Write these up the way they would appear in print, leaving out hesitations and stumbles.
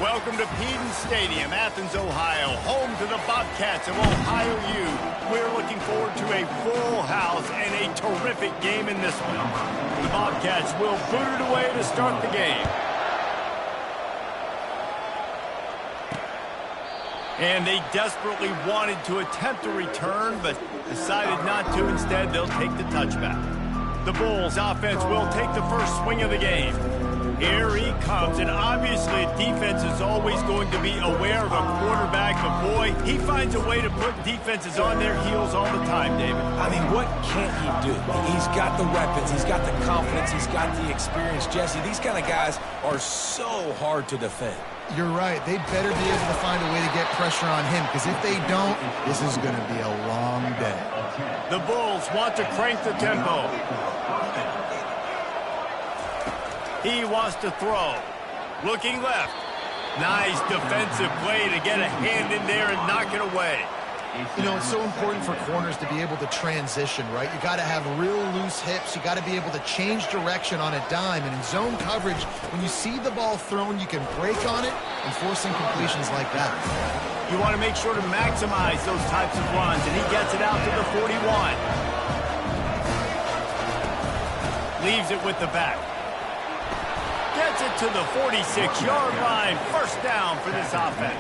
Welcome to Peden Stadium, Athens, Ohio, home to the Bobcats of Ohio U. We're looking forward to a full house and a terrific game in this one. The Bobcats will boot it away to start the game. And they desperately wanted to attempt a return, but decided not to. Instead, they'll take the touchback. The Bulls offense will take the first swing of the game. Here he comes, and obviously defense is always going to be aware of a quarterback, but boy, he finds a way to put defenses on their heels all the time, David. I mean, what can't he do? He's got the weapons, he's got the confidence, he's got the experience. Jesse, these kind of guys are so hard to defend. You're right. They better be able to find a way to get pressure on him, because if they don't, this is going to be a long day. The Bulls want to crank the tempo. He wants to throw. Looking left. Nice defensive play to get a hand in there and knock it away. You know, it's so important for corners to be able to transition, right? You got to have real loose hips. You got to be able to change direction on a dime. And in zone coverage, when you see the ball thrown, you can break on it and force incompletions like that. You want to make sure to maximize those types of runs, and he gets it out to the 41. Leaves it with the back. Gets it to the 46-yard line. First down for this offense.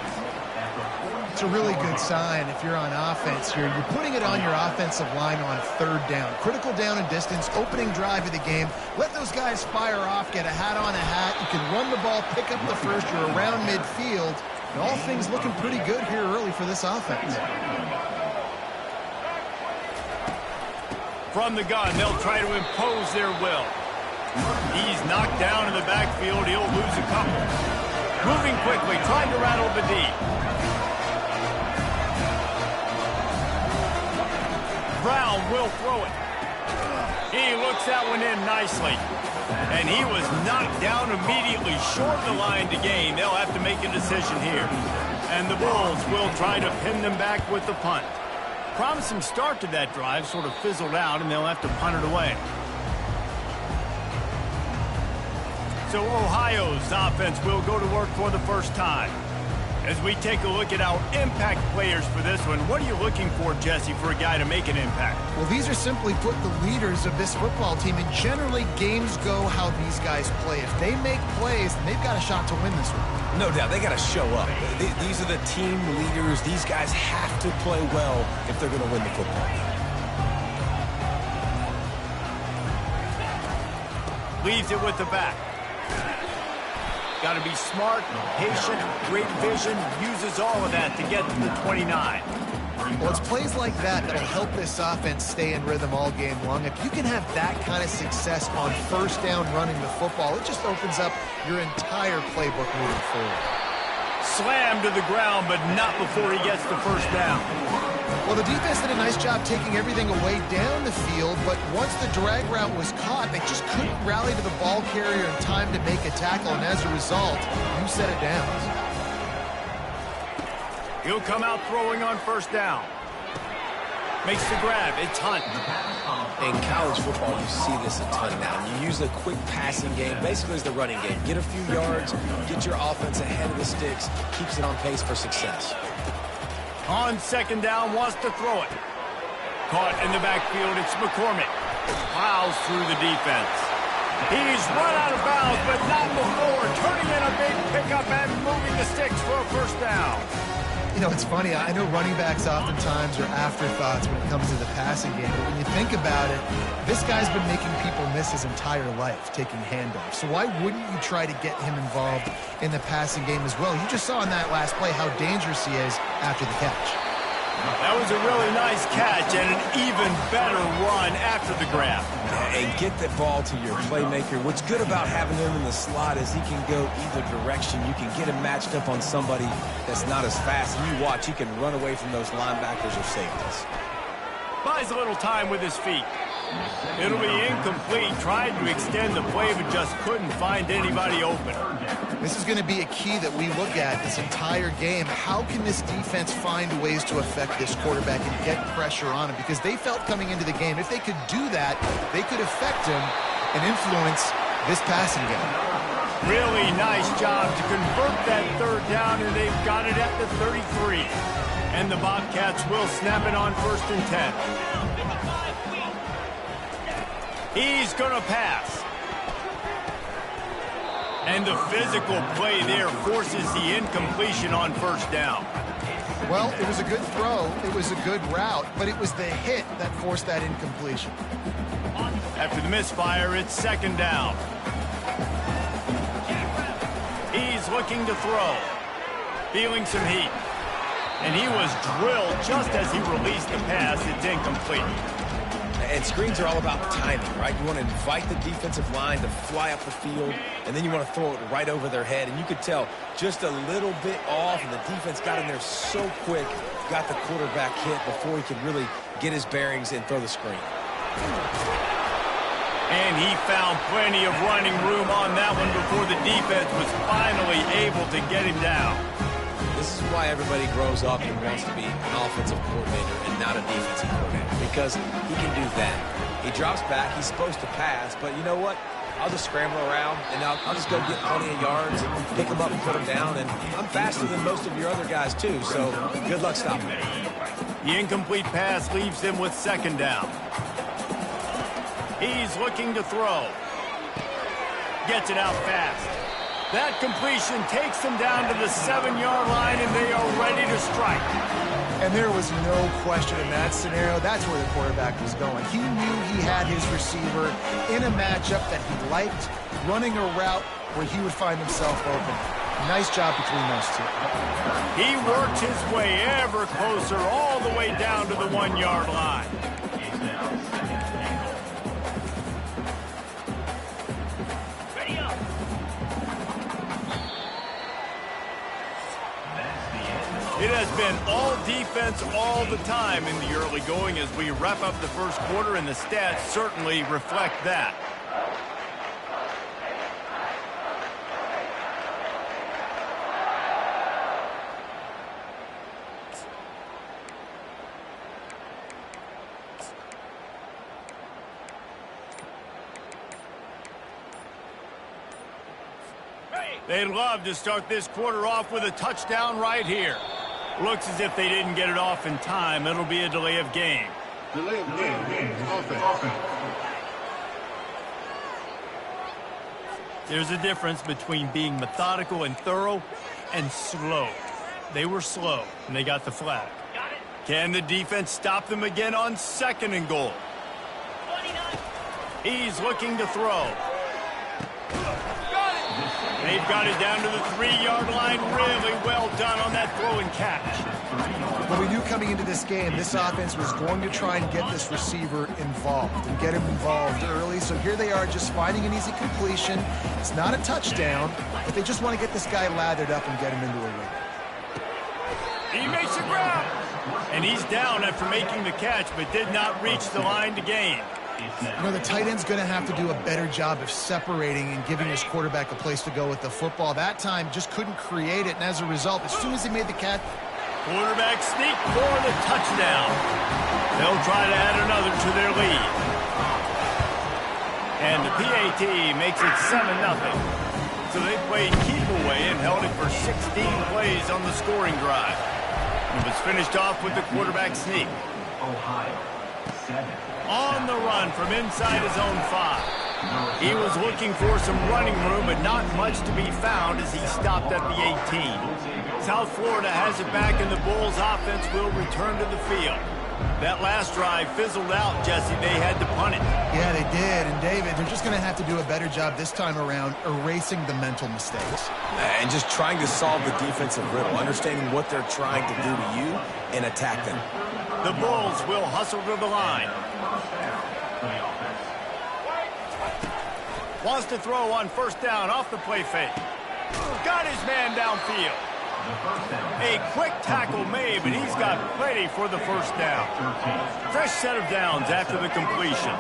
It's a really good sign if you're on offense here. You're putting it on your offensive line on third down. Critical down and distance, opening drive of the game. Let those guys fire off, get a hat on a hat. You can run the ball, pick up the first. You're around midfield. And all things looking pretty good here early for this offense. From the gun, they'll try to impose their will. He's knocked down in the backfield. He'll lose a couple. Moving quickly, trying to rattle the D. Brown will throw it. He looks that one in nicely. And he was knocked down immediately short of the line to gain. They'll have to make a decision here. And the Bulls will try to pin them back with the punt. Promising start to that drive, sort of fizzled out, and they'll have to punt it away. So Ohio's offense will go to work for the first time. As we take a look at our impact players for this one, what are you looking for, Jesse, for a guy to make an impact? Well, these are simply put the leaders of this football team, and generally games go how these guys play. If they make plays, then they've got a shot to win this one. No doubt, they got to show up. These are the team leaders. These guys have to play well if they're going to win the football game. Leaves it with the back. Got to be smart, patient, great vision, uses all of that to get to the 29. Well, it's plays like that that'll help this offense stay in rhythm all game long. If you can have that kind of success on first down running the football, it just opens up your entire playbook moving forward. Slammed to the ground, but not before he gets the first down. Well, the defense did a nice job taking everything away down the field, but once the drag route was caught, they just couldn't rally to the ball carrier in time to make a tackle, and as a result, you set it down. He'll come out throwing on first down. Makes the grab. It's Hunt. In college football, you see this a ton now. You use a quick passing game, basically as the running game. Get a few yards, get your offense ahead of the sticks, keeps it on pace for success. On second down, wants to throw it. Caught in the backfield, it's McCormick. Plows through the defense. He's run out of bounds, but not before. Turning in a big pickup and moving the sticks for a first down. You know, it's funny. I know running backs oftentimes are afterthoughts when it comes to the passing game. But when you think about it, this guy's been making people miss his entire life taking handoffs. So why wouldn't you try to get him involved in the passing game as well? You just saw in that last play how dangerous he is after the catch. That was a really nice catch and an even better run after the grab. And get the ball to your playmaker. What's good about having him in the slot is he can go either direction. You can get him matched up on somebody that's not as fast. And you watch, he can run away from those linebackers or safeties. Buys a little time with his feet. It'll be incomplete. Tried to extend the play, but just couldn't find anybody open. This is going to be a key that we look at this entire game. How can this defense find ways to affect this quarterback and get pressure on him? Because they felt coming into the game, if they could do that, they could affect him and influence this passing game. Really nice job to convert that third down, and they've got it at the 33. And the Bobcats will snap it on 1st and 10. He's going to pass. And the physical play there forces the incompletion on 1st down. Well, it was a good throw. It was a good route, but it was the hit that forced that incompletion. After the misfire, it's 2nd down. He's looking to throw. Feeling some heat. And he was drilled just as he released the pass. It's incomplete. And screens are all about timing, right? You want to invite the defensive line to fly up the field, and then you want to throw it right over their head. And you could tell just a little bit off, and the defense got in there so quick, got the quarterback hit before he could really get his bearings and throw the screen. And he found plenty of running room on that one before the defense was finally able to get him down. This is why everybody grows up and wants to be an offensive coordinator and not a defensive coordinator, because he can do that. He drops back, he's supposed to pass, but you know what? I'll just scramble around, and I'll just go get plenty of yards and pick them up and put them down, and I'm faster than most of your other guys, too, so good luck stopping me. The incomplete pass leaves them with 2nd down. He's looking to throw. Gets it out fast. That completion takes them down to the 7-yard line, and they are ready to strike. And there was no question in that scenario. That's where the quarterback was going. He knew he had his receiver in a matchup that he liked, running a route where he would find himself open. Nice job between those two. He worked his way ever closer all the way down to the 1-yard line. It has been all defense all the time in the early going as we wrap up the 1st quarter, and the stats certainly reflect that. They'd love to start this quarter off with a touchdown right here. Looks as if they didn't get it off in time. It'll be a delay of game. Delay of game. Offense. There's a difference between being methodical and thorough and slow. They were slow, and they got the flag. Can the defense stop them again on 2nd and goal? He's looking to throw. They've got it down to the 3-yard line. Really well done on that throw and catch. Well, we knew coming into this game, this offense was going to try and get this receiver involved and get him involved early. So here they are just finding an easy completion. It's not a touchdown, but they just want to get this guy lathered up and get him into a win. He makes the grab. And he's down after making the catch, but did not reach the line to gain. You know, the tight end's going to have to do a better job of separating and giving his quarterback a place to go with the football. That time just couldn't create it, and as a result, as soon as he made the catch, quarterback sneak for the touchdown. They'll try to add another to their lead. And the PAT makes it 7-0. So they played keep away and held it for 16 plays on the scoring drive. It was finished off with the quarterback sneak. Ohio, 7. On the run from inside his own 5. He was looking for some running room, but not much to be found as he stopped at the 18. South Florida has it back, and the Bulls offense will return to the field. That last drive fizzled out, Jesse. They had to punt it. Yeah, they did. And, David, they're just going to have to do a better job this time around erasing the mental mistakes. And just trying to solve the defensive riddle, understanding what they're trying to do to you and attack them. The Bulls will hustle to the line. Wants to throw on 1st down off the play fake. Got his man downfield. A quick tackle made, but he's got plenty for the 1st down. Fresh set of downs after the completion.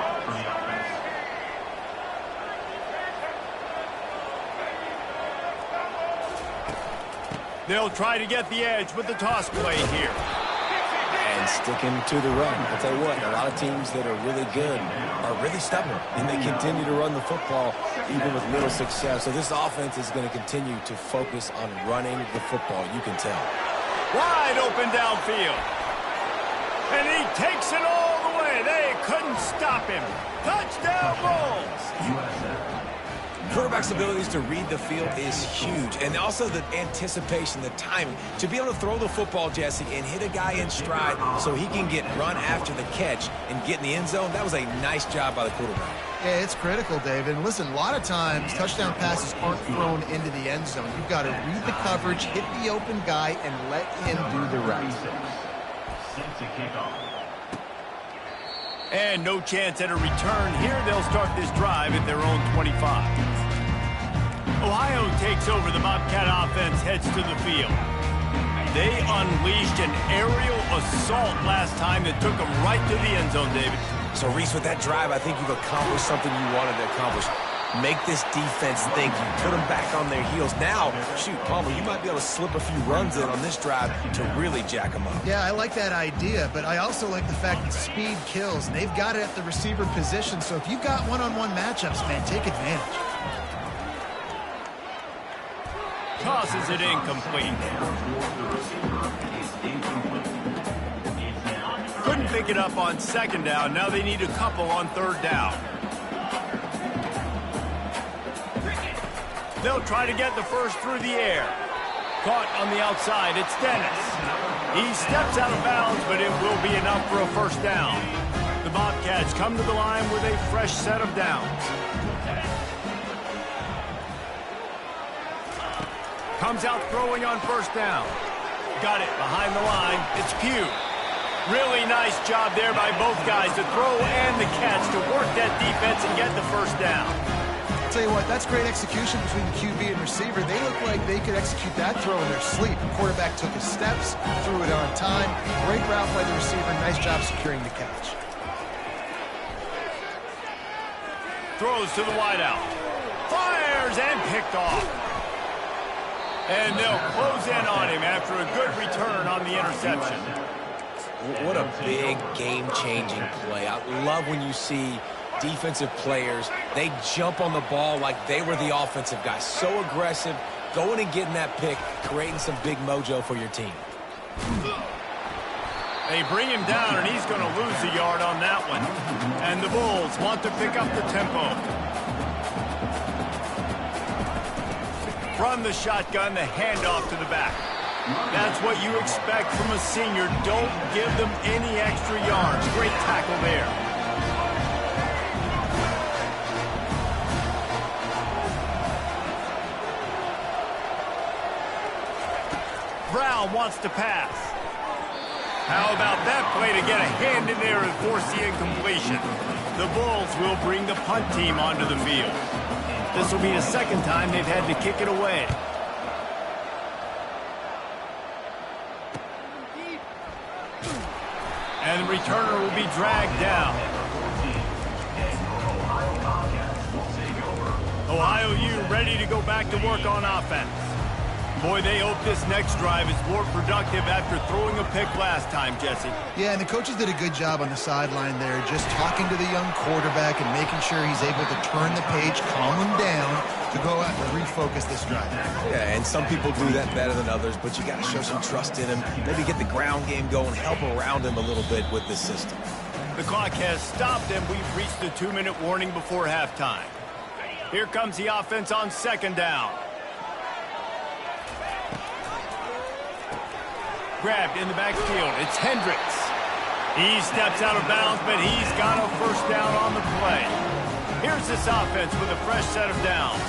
They'll try to get the edge with the toss play here. and sticking to the run. I'll tell you what, a lot of teams that are really good are really stubborn, and they continue to run the football even with little success. So this offense is going to continue to focus on running the football, you can tell. Wide open downfield. And he takes it all the way. They couldn't stop him. Touchdown Bulls. Quarterback's abilities to read the field is huge, and also the anticipation, the timing. To be able to throw the football, Jesse, and hit a guy in stride so he can get run after the catch and get in the end zone, that was a nice job by the quarterback. Yeah, it's critical, David. And listen, a lot of times touchdown passes aren't thrown into the end zone. You've got to read the coverage, hit the open guy, and let him do the rest. Set to kick off. And no chance at a return here. They'll start this drive at their own 25. Ohio takes over. The Bobcat offense heads to the field. They unleashed an aerial assault last time that took them right to the end zone, David. So, Reese, with that drive, I think you've accomplished something you wanted to accomplish. Make this defense think. You put them back on their heels. Now, shoot, Palmer, you might be able to slip a few runs in on this drive to really jack them up. Yeah, I like that idea, but I also like the fact that speed kills. They've got it at the receiver position, so if you've got one-on-one matchups, man, take advantage. Tosses it incomplete. Couldn't pick it up on second down. Now they need a couple on third down. They'll try to get the first through the air. Caught on the outside. It's Dennis. He steps out of bounds, but it will be enough for a first down. The Bobcats come to the line with a fresh set of downs. Comes out throwing on first down. Got it behind the line. It's Pugh. Really nice job there by both guys to throw and the catch to work that defense and get the first down. I'll tell you what, that's great execution between the QB and receiver. They look like they could execute that throw in their sleep. The quarterback took his steps, threw it on time. Great route by the receiver. Nice job securing the catch. Throws to the wideout. Fires and picked off. And they'll close in on him after a good return on the interception. What a big game-changing play. I love when you see defensive players, they jump on the ball like they were the offensive guy. So aggressive, going and getting that pick, creating some big mojo for your team. They bring him down, and he's going to lose a yard on that one. And the Bulls want to pick up the tempo. From the shotgun, the handoff to the back. That's what you expect from a senior. Don't give them any extra yards. Great tackle there. Brown wants to pass. How about that play to get a hand in there and force the incompletion? The Bulls will bring the punt team onto the field. This will be the second time they've had to kick it away. And the returner will be dragged down. Ohio U ready to go back to work on offense. Boy, they hope this next drive is more productive after throwing a pick last time, Jesse. Yeah, and the coaches did a good job on the sideline there, just talking to the young quarterback and making sure he's able to turn the page, calm him down, to go out and refocus this drive. Yeah, and some people do that better than others, but you got to show some trust in him, maybe get the ground game going, help around him a little bit with this system. The clock has stopped, and we've reached the 2-minute warning before halftime. Here comes the offense on second down. Grabbed in the backfield. It's Hendricks. He steps out of bounds, but he's got a first down on the play. Here's this offense with a fresh set of downs.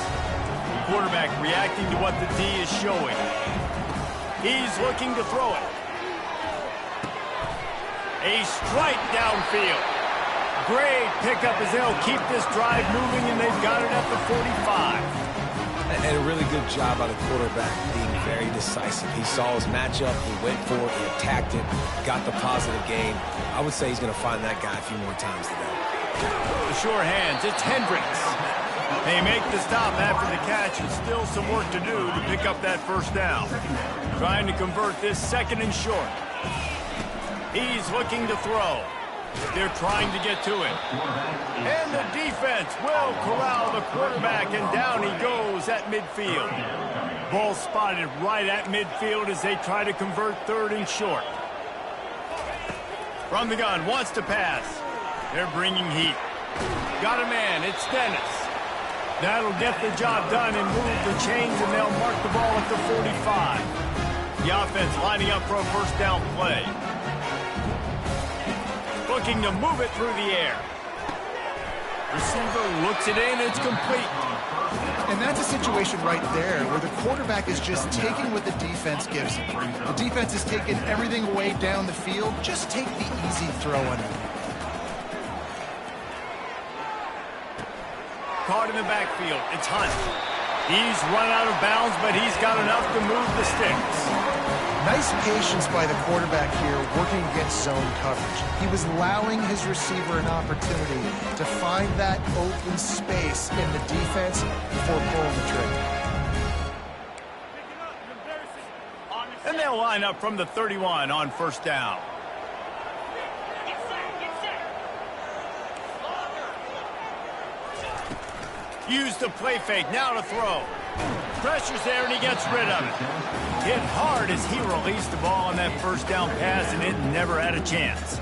Quarterback reacting to what the D is showing. He's looking to throw it. A strike downfield. Great pickup as they'll keep this drive moving, and they've got it at the 45. And a really good job by the quarterback being very decisive. He saw his matchup, he went for it, he attacked it, got the positive gain. I would say he's going to find that guy a few more times today. The sure hands, it's Hendricks. They make the stop after the catch, and still some work to do to pick up that first down. Trying to convert this second and short. He's looking to throw. They're trying to get to him. And the defense will corral the quarterback, and down he goes at midfield. Ball spotted right at midfield as they try to convert 3rd and short. From the gun, wants to pass. They're bringing heat. Got a man, it's Dennis. That'll get the job done and move the chains, and they'll mark the ball at the 45. The offense lining up for a first down play. Looking to move it through the air. Receiver looks it in, it's complete. And that's a situation right there where the quarterback is just taking what the defense gives him. The defense is taking everything away down the field. Just take the easy throw underneath. Caught in the backfield, it's Hunt. He's run out of bounds, but he's got enough to move the sticks. Nice patience by the quarterback here working against zone coverage. He was allowing his receiver an opportunity to find that open space in the defense before pulling the trigger. And they'll line up from the 31 on first down. Use the play fake, now to throw. Pressure's there, and he gets rid of it. Hit hard as he released the ball on that first down pass, and it never had a chance.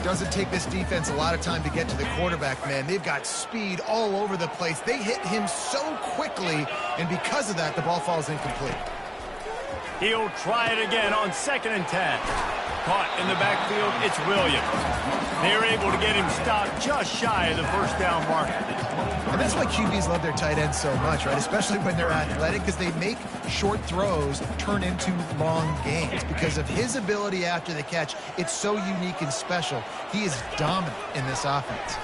Doesn't take this defense a lot of time to get to the quarterback, man. They've got speed all over the place. They hit him so quickly, and because of that, the ball falls incomplete. He'll try it again on 2nd and 10. Caught in the backfield, it's Williams. They're able to get him stopped just shy of the first down marker. And that's why QBs love their tight ends so much, right? Especially when they're athletic, because they make short throws turn into long gains. Because of his ability after the catch, it's so unique and special. He is dominant in this offense.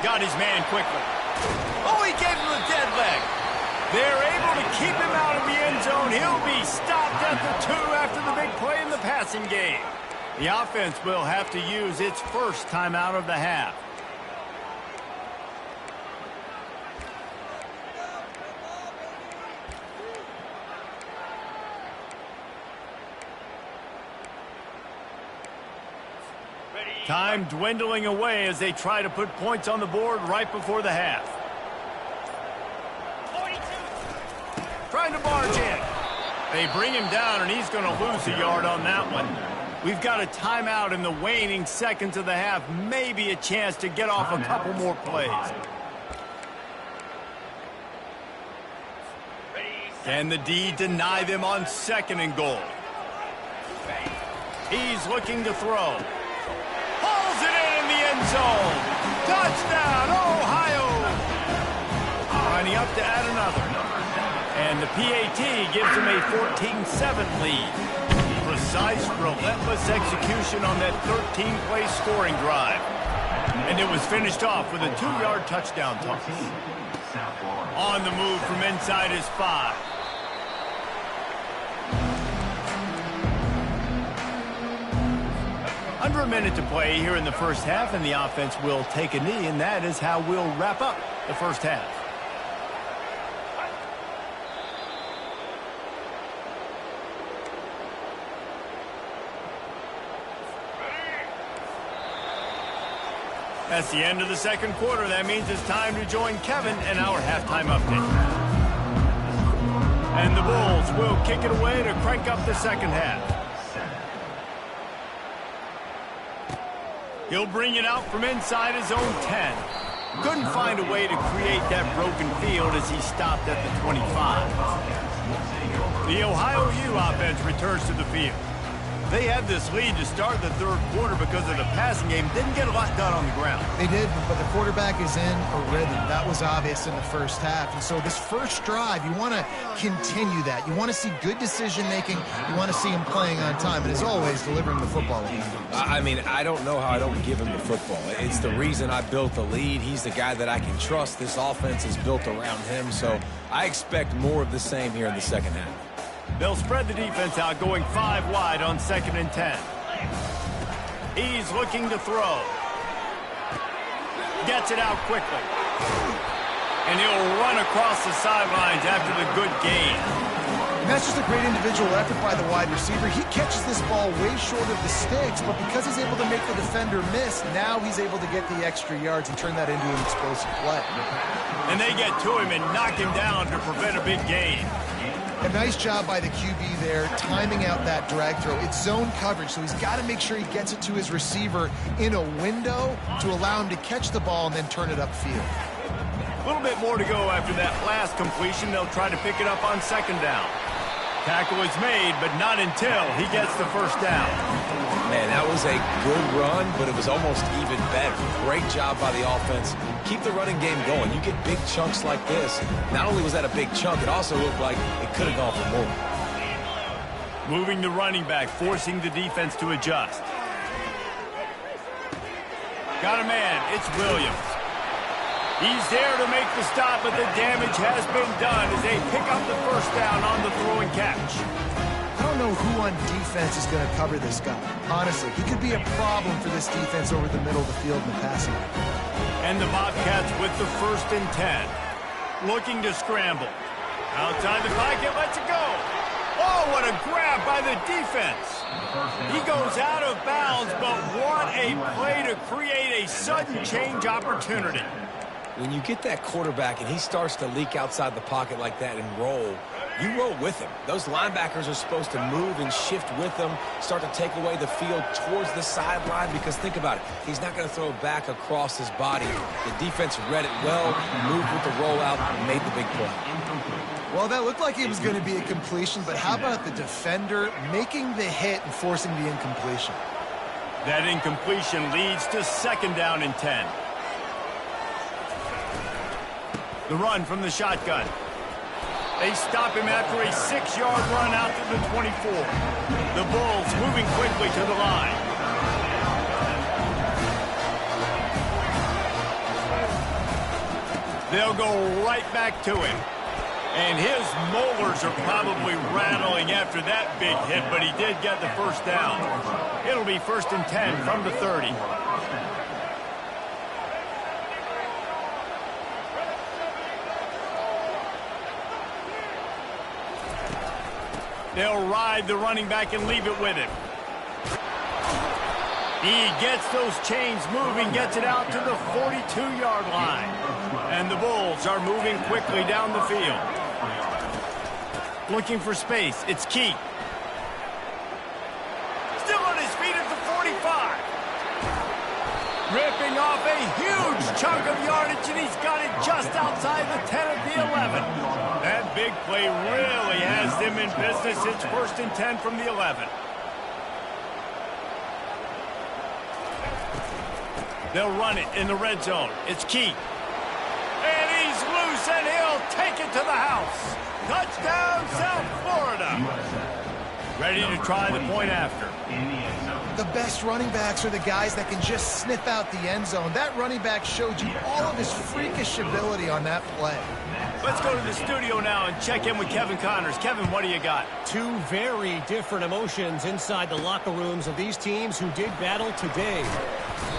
Got his man quickly. Oh, he gave him a dead leg. They're able to keep him out of the end zone. He'll be stopped at the 2 after the big play in the passing game. The offense will have to use its first timeout of the half. Time dwindling away as they try to put points on the board right before the half. Trying to barge in. They bring him down, and he's going to lose a yard on that one. We've got a timeout in the waning seconds of the half. Maybe a chance to get off a couple more plays. Can the D deny them on 2nd and goal? He's looking to throw. Hauls it in the end zone. Touchdown, Ohio! Lining up to add another. And the PAT gives him a 14-7 lead. Precise, relentless execution on that 13-play scoring drive. And it was finished off with a 2-yard touchdown toss. On the move from inside his 5. Under a minute to play here in the first half, and the offense will take a knee, and that is how we'll wrap up the first half. That's the end of the second quarter. That means it's time to join Kevin in our halftime update. And the Bulls will kick it away to crank up the second half. He'll bring it out from inside his own 10. Couldn't find a way to create that broken field as he stopped at the 25. The Ohio U offense returns to the field. They had this lead to start the third quarter because of the passing game. Didn't get a lot done on the ground. They did, but the quarterback is in a rhythm. That was obvious in the first half. And so this first drive, you want to continue that. You want to see good decision-making. You want to see him playing on time. And as always, delivering the football. I mean, I don't know how I don't give him the football. It's the reason I built the lead. He's the guy that I can trust. This offense is built around him. So I expect more of the same here in the second half. They'll spread the defense out, going 5 wide on 2nd and 10. He's looking to throw. Gets it out quickly. And he'll run across the sidelines after the good gain. And that's just a great individual effort by the wide receiver. He catches this ball way short of the sticks, but because he's able to make the defender miss, now he's able to get the extra yards and turn that into an explosive play. And they get to him and knock him down to prevent a big gain. A nice job by the QB there, timing out that drag throw. It's zone coverage, so he's got to make sure he gets it to his receiver in a window to allow him to catch the ball and then turn it upfield. A little bit more to go after that last completion. They'll try to pick it up on second down. Tackle is made, but not until he gets the first down. Man, that was a good run, but it was almost even better. Great job by the offense. Keep the running game going. You get big chunks like this. Not only was that a big chunk, it also looked like it could have gone for more. Moving the running back, forcing the defense to adjust. Got a man. It's Williams. He's there to make the stop, but the damage has been done as they pick up the first down on the throw and catch. I don't know who on defense is going to cover this guy. Honestly, he could be a problem for this defense over the middle of the field in the passing game. And the Bobcats with the 1st and 10. Looking to scramble. Outside the pocket, lets it go. Oh, what a grab by the defense. He goes out of bounds, but what a play to create a sudden change opportunity. When you get that quarterback and he starts to leak outside the pocket like that and roll, you roll with him. Those linebackers are supposed to move and shift with him, start to take away the field towards the sideline, because think about it. He's not going to throw it back across his body. The defense read it well, moved with the rollout, and made the big play. Well, that looked like it was going to be a completion, but how about the defender making the hit and forcing the incompletion? That incompletion leads to 2nd down and 10. The run from the shotgun. They stop him after a 6-yard run out to the 24. The Bulls moving quickly to the line. They'll go right back to him. And his molars are probably rattling after that big hit, but he did get the first down. It'll be 1st and 10 from the 30. They'll ride the running back and leave it with him. He gets those chains moving, gets it out to the 42-yard line. And the Bulls are moving quickly down the field. Looking for space. It's Keith. Still on his feet at the 45. Ripping off a huge chunk of yardage, and he's got it just outside the 10 of the 11. That big play really has them in business. It's 1st and 10 from the 11. They'll run it in the red zone. It's Keith. And he's loose, and he'll take it to the house. Touchdown, South Florida. Ready to try the point after. The best running backs are the guys that can just sniff out the end zone. That running back showed you all of his freakish ability on that play. Let's go to the studio now and check in with Kevin Connors. Kevin, what do you got? Two very different emotions inside the locker rooms of these teams who did battle today.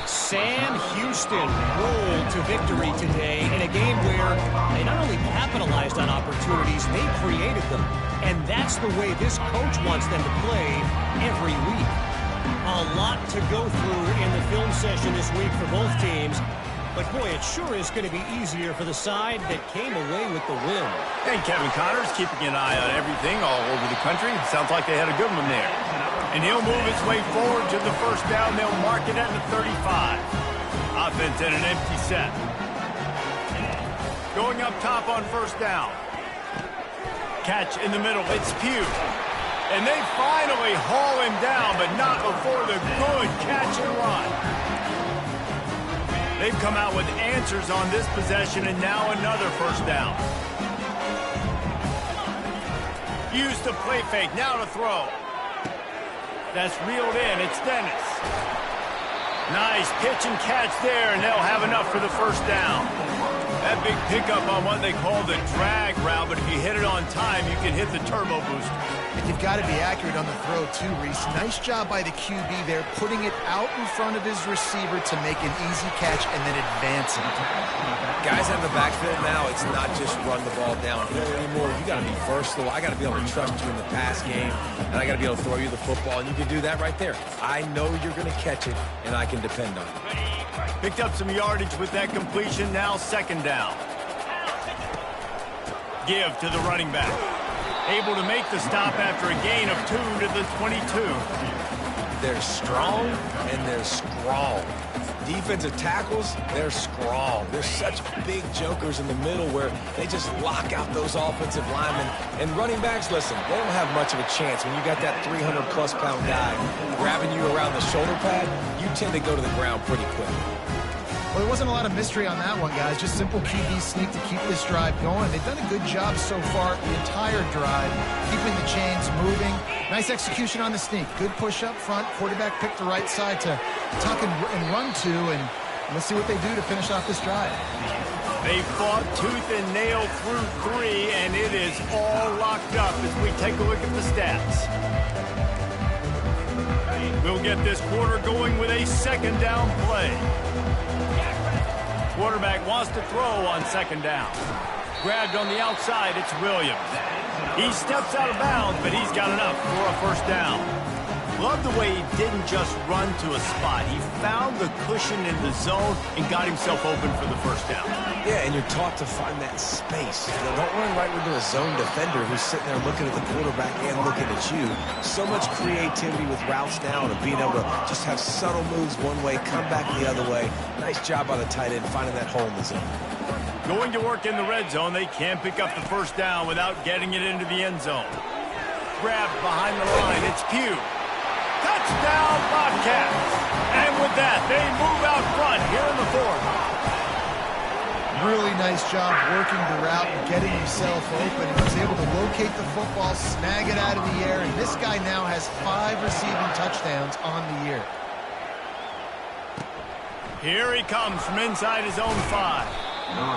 Sam Houston rolled to victory today in a game where they not only capitalized on opportunities, they created them. And that's the way this coach wants them to play every week. A lot to go through in the film session this week for both teams. But, boy, it sure is going to be easier for the side that came away with the win. And Kevin Connors keeping an eye on everything all over the country. Sounds like they had a good one there. And he'll move his way forward to the first down. They'll mark it at the 35. Offense in an empty set. Going up top on first down. Catch in the middle. It's Pugh. And they finally haul him down, but not before the good catch and run. They've come out with answers on this possession, and now another first down. Use the play fake, now to throw. That's reeled in, it's Dennis. Nice pitch and catch there, and they'll have enough for the first down. That big pickup on what they call the drag route, but if you hit it on time, you can hit the turbo booster. And you've got to be accurate on the throw too, Reese. Nice job by the QB there, putting it out in front of his receiver to make an easy catch and then advancing. Guys in the backfield now, it's not just run the ball downhill anymore. You got to be versatile. I got to be able to trust you in the pass game, and I got to be able to throw you the football, and you can do that right there. I know you're going to catch it, and I can depend on it. Picked up some yardage with that completion. Now second down. Give to the running back. Able to make the stop after a gain of 2 to the 22. They're strong, and they're strong. Defensive tackles, they're strong. They're such big jokers in the middle where they just lock out those offensive linemen. And running backs, listen, they don't have much of a chance. When you got that 300-plus pound guy grabbing you around the shoulder pad, you tend to go to the ground pretty quickly. Well, there wasn't a lot of mystery on that one, guys. Just simple QB sneak to keep this drive going. They've done a good job so far the entire drive, keeping the chains moving. Nice execution on the sneak. Good push up front. Quarterback picked the right side to tuck and run to, and let's see what they do to finish off this drive. They fought tooth and nail through 3, and it is all locked up as we take a look at the stats. We'll get this quarter going with a second down play. Quarterback wants to throw on second down. Grabbed on the outside, it's Williams. He steps out of bounds, but he's got enough for a first down. Love the way he didn't just run to a spot. He found the cushion in the zone and got himself open for the first down. Yeah, and you're taught to find that space. You know, don't run right into a zone defender who's sitting there looking at the quarterback and looking at you. So much creativity with routes now and being able to just have subtle moves one way, come back the other way. Nice job by the tight end finding that hole in the zone. Going to work in the red zone, they can't pick up the first down without getting it into the end zone. Grabbed behind the line, it's Pugh. Touchdown, Bobcats. And with that, they move out front here in the fourth. Really nice job working the route and getting himself open. He was able to locate the football, snag it out of the air, and this guy now has 5 receiving touchdowns on the year. Here he comes from inside his own 5.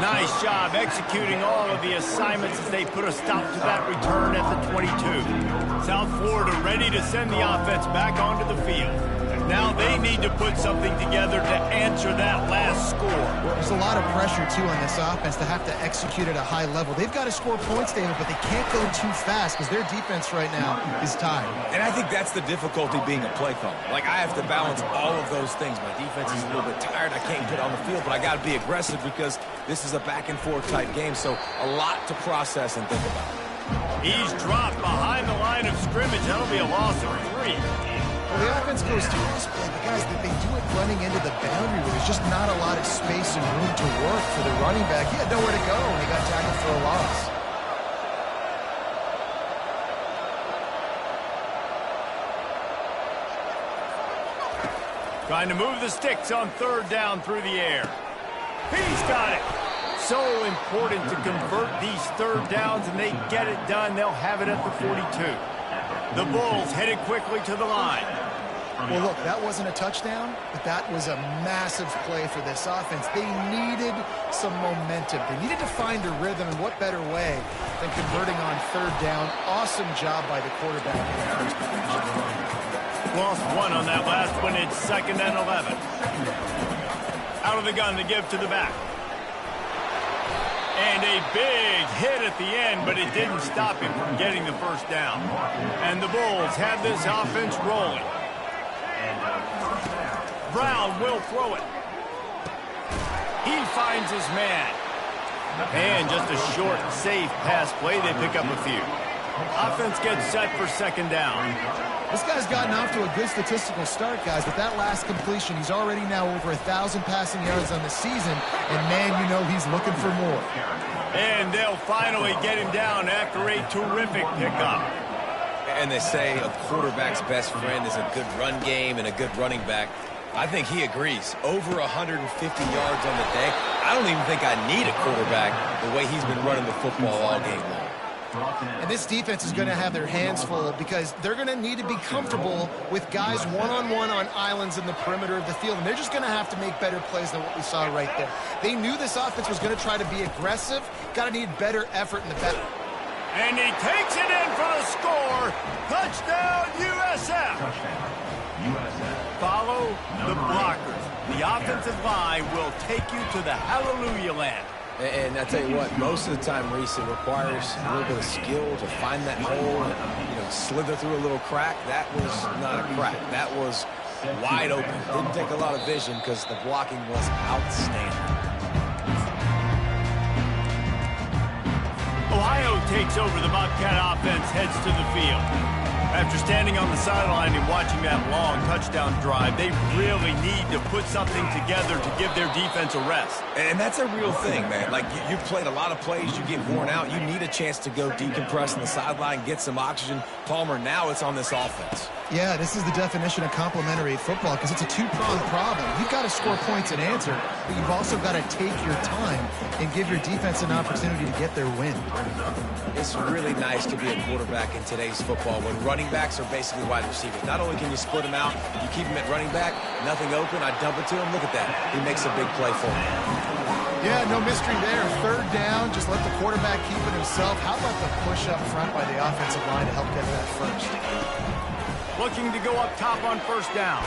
Nice job executing all of the assignments as they put a stop to that return at the 22. South Florida ready to send the offense back onto the field. Now they need to put something together to answer that last score. There's a lot of pressure, too, on this offense to have to execute at a high level. They've got to score points, David, but they can't go too fast because their defense right now is tired. And I think that's the difficulty being a play caller. Like, I have to balance all of those things. My defense is a little bit tired. I can't get on the field, but I got to be aggressive because this is a back-and-forth type game, so a lot to process and think about. He's dropped behind the line of scrimmage. That'll be a loss of 3. Well, the offense goes through this play, but guys, they do it running into the boundary where there's just not a lot of space and room to work for the running back. He had nowhere to go, and he got tackled for a loss. Trying to move the sticks on third down through the air. He's got it. So important to convert these third downs, and they get it done. They'll have it at the 42. The Bulls headed quickly to the line. Well, look, that wasn't a touchdown, but that was a massive play for this offense. They needed some momentum. They needed to find a rhythm, and what better way than converting on third down. Awesome job by the quarterback in the first position. Lost 1 on that last one. It's 2nd and 11. Out of the gun to give to the back. And a big hit at the end, but it didn't stop him from getting the first down. And the Bulls have this offense rolling. Brown will throw it. He finds his man. And just a short, safe pass play. They pick up a few. Offense gets set for second down. This guy's gotten off to a good statistical start, guys. With that last completion, he's already now over 1,000 passing yards on the season. And, man, you know he's looking for more. And they'll finally get him down after a terrific pickup. And they say a quarterback's best friend is a good run game and a good running back. I think he agrees. Over 150 yards on the day. I don't even think I need a quarterback the way he's been running the football all game long. And this defense is going to have their hands full because they're going to need to be comfortable with guys one-on-one on islands in the perimeter of the field. And they're just going to have to make better plays than what we saw right there. They knew this offense was going to try to be aggressive. Got to need better effort in the back. And he takes it in for the score. Touchdown, USF. Touchdown, USF. Follow the blockers. The offensive line will take you to the hallelujah land. And I tell you what, most of the time, Reese, it requires a little bit of skill to find that hole and, slither through a little crack. That was not a crack. That was wide open. Didn't take a lot of vision because the blocking was outstanding. Ohio takes over. The Bobcat offense heads to the field. After standing on the sideline and watching that long touchdown drive, they really need to put something together to give their defense a rest. And that's a real thing, man. Like, you've played a lot of plays, you get worn out, you need a chance to go decompress on the sideline, get some oxygen. Palmer, now it's on this offense. Yeah, this is the definition of complementary football because it's a two-pronged problem. You've got to score points and answer, but you've also got to take your time and give your defense an opportunity to get their win. It's really nice to be a quarterback in today's football when running backs are basically wide receivers. Not only can you split them out, you keep them at running back, nothing open, I dump it to him. Look at that. He makes a big play for me. Yeah, no mystery there. Third down, just let the quarterback keep it himself. How about the push up front by the offensive line to help get that first? Looking to go up top on first down.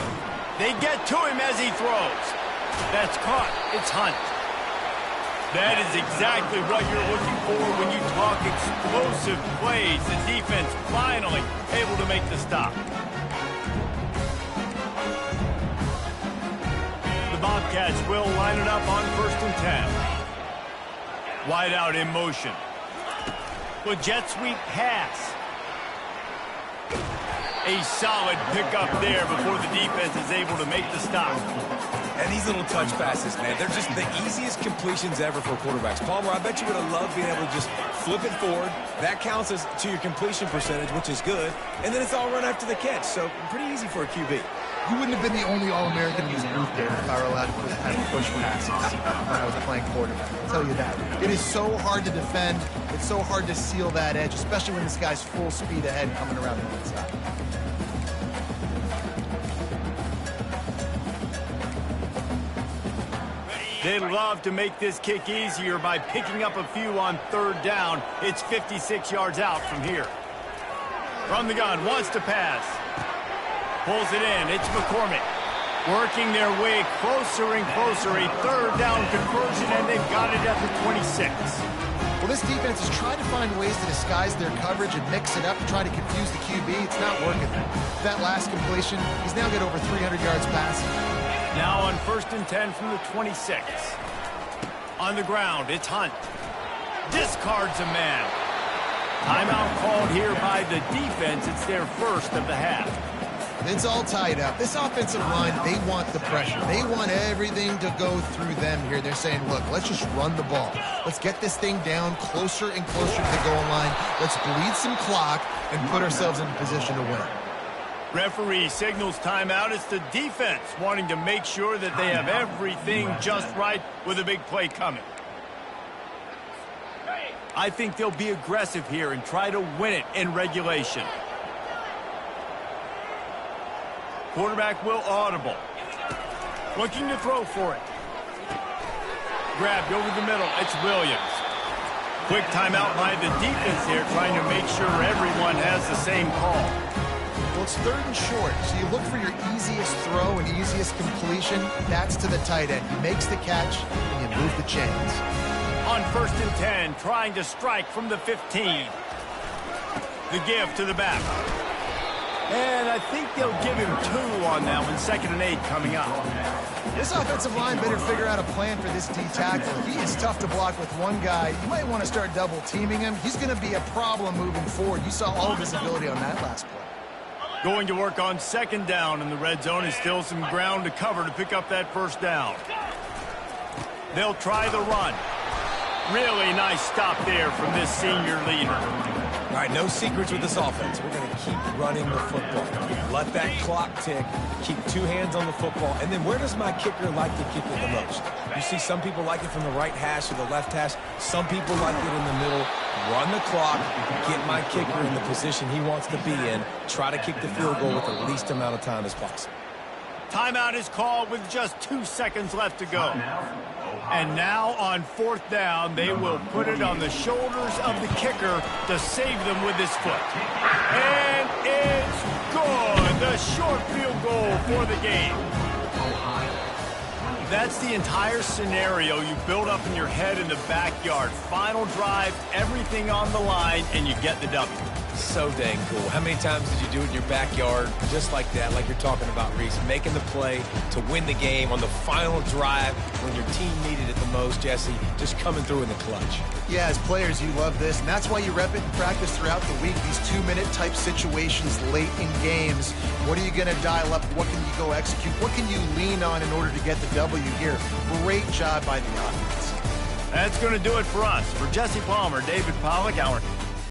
They get to him as he throws. That's caught. It's Hunt. That is exactly what you're looking for when you talk explosive plays. The defense finally able to make the stop. The Bobcats will line it up on 1st and 10. Wide out in motion. With jet sweep pass. A solid pickup there before the defense is able to make the stop. And these little touch passes, man, they're just the easiest completions ever for quarterbacks. Palmer, I bet you would have loved being able to just flip it forward. That counts as to your completion percentage, which is good. And then it's all run after the catch, so pretty easy for a QB. You wouldn't have been the only All-American in this group there if I were allowed to have push passes when I was playing quarterback. I'll tell you that. It is so hard to defend. It's so hard to seal that edge, especially when this guy's full speed ahead coming around the inside. They'd love to make this kick easier by picking up a few on 3rd down. It's 56 yards out from here. From the gun, wants to pass. Pulls it in. It's McCormick. Working their way closer and closer. A 3rd down conversion, and they've got it at the 26. Well, this defense is trying to find ways to disguise their coverage and mix it up to try to confuse the QB. It's not working. That last completion, he's now got over 300 yards passing. Now on 1st and 10 from the 26. On the ground, it's Hunt. Discards a man. Timeout called here by the defense. It's their first of the half. It's all tied up. This offensive line, they want the pressure. They want everything to go through them here. They're saying, look, let's just run the ball. Let's get this thing down closer and closer to the goal line. Let's bleed some clock and put ourselves in a position to win. Referee signals timeout. It's the defense wanting to make sure that they have everything just right with a big play coming. I think they'll be aggressive here and try to win it in regulation. Quarterback will audible. Looking to throw for it. Grabbed over the middle. It's Williams. Quick timeout by the defense here, trying to make sure everyone has the same call. Well, it's 3rd and short, so you look for your easiest throw and easiest completion. That's to the tight end. He makes the catch, and you move the chains. On 1st and 10, trying to strike from the 15. The give to the back. And I think they'll give him 2 on that one. 2nd and 8 coming up. This offensive line better figure out a plan for this D tackle. He is tough to block with one guy. You might want to start double teaming him. He's going to be a problem moving forward. You saw all of his ability on that last play. Going to work on 2nd down in the red zone. Is still some ground to cover to pick up that 1st down. They'll try the run. Really nice stop there from this senior leader. All right, no secrets with this offense. We're going to keep running the football. Let that clock tick. Keep 2 hands on the football. And then where does my kicker like to kick it the most? You see some people like it from the right hash or the left hash. Some people like it in the middle. Run the clock. Get my kicker in the position he wants to be in. Try to kick the field goal with the least amount of time as possible. Timeout is called with just 2 seconds left to go. And now on 4th down, they will put it on the shoulders of the kicker to save them with his foot. And it's good. The short field goal for the game. That's the entire scenario you build up in your head in the backyard. Final drive, everything on the line, and you get the W. So dang cool. How many times did you do it in your backyard just like that, like you're talking about, Reese, making the play to win the game on the final drive when your team needed it the most, Jesse, just coming through in the clutch. Yeah, as players, you love this, and that's why you rep it in practice throughout the week, these 2-minute type situations late in games. What are you going to dial up? What can you go execute? What can you lean on in order to get the W here? Great job by the offense. That's going to do it for us. For Jesse Palmer, David Pollack, our